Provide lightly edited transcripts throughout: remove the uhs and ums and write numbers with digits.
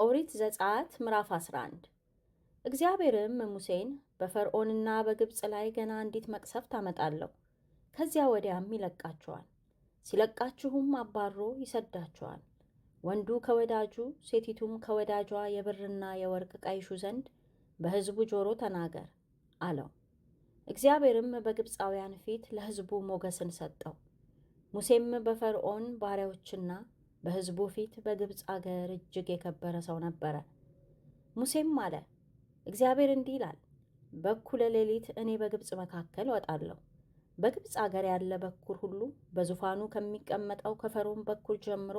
ኦሪት ዘጸአት ምዕራፍ 11 እግዚአብሔርም ሙሴን በፈርዖንና በግብፅ ላይ ገና አንዲት መቅሰፍት አመጣለሁ፣ ከዚያ ወዲያም ይለቃቸዋል። ሲለቃችሁም አባሮ ይሰዳቸዋል። ወንዱ ከወዳጁ ሴቲቱም ከወዳጇ የብርና የወርቅ ዕቃ ይሹ ዘንድ በሕዝቡ ጆሮ ተናገር አለው። እግዚአብሔርም በግብፃውያን ፊት ለሕዝቡ ሞገስን ሰጠው። ሙሴም በፈርዖን ባሪያዎችና በሕዝቡ ፊት በግብፅ አገር እጅግ የከበረ ሰው ነበረ። ሙሴም አለ፣ እግዚአብሔር እንዲህ ይላል፣ በኩለ ሌሊት እኔ በግብፅ መካከል እወጣለሁ። በግብፅ አገር ያለ በኩር ሁሉ በዙፋኑ ከሚቀመጠው ከፈርዖን በኩር ጀምሮ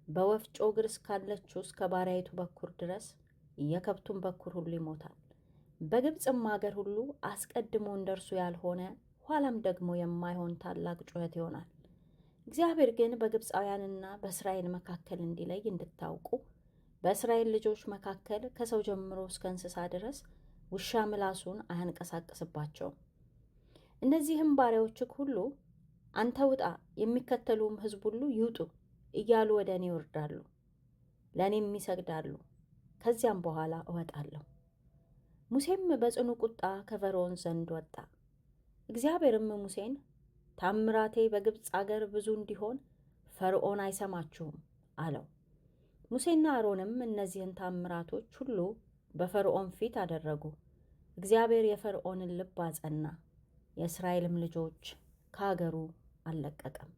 በወፍጮ እግር እስካለችው እስከ ባሪያይቱ በኩር ድረስ የከብቱን በኩር ሁሉ ይሞታል። በግብፅም አገር ሁሉ አስቀድሞ እንደርሱ ያልሆነ ኋላም ደግሞ የማይሆን ታላቅ ጩኸት ይሆናል። እግዚአብሔር ግን በግብፃውያንና በእስራኤል መካከል እንዲለይ እንድታውቁ በእስራኤል ልጆች መካከል ከሰው ጀምሮ እስከ እንስሳ ድረስ ውሻ ምላሱን አያንቀሳቅስባቸውም። እነዚህም ባሪያዎችህ ሁሉ አንተ ውጣ፣ የሚከተሉም ሕዝብ ሁሉ ይውጡ እያሉ ወደ እኔ ይወርዳሉ፣ ለእኔም ይሰግዳሉ። ከዚያም በኋላ እወጣለሁ። ሙሴም በጽኑ ቁጣ ከፈርዖን ዘንድ ወጣ። እግዚአብሔርም ሙሴን ታምራቴ በግብፅ አገር ብዙ እንዲሆን ፈርዖን አይሰማችሁም አለው። ሙሴና አሮንም እነዚህን ታምራቶች ሁሉ በፈርዖን ፊት አደረጉ። እግዚአብሔር የፈርዖንን ልብ አጸና፣ የእስራኤልም ልጆች ከአገሩ አልለቀቀም።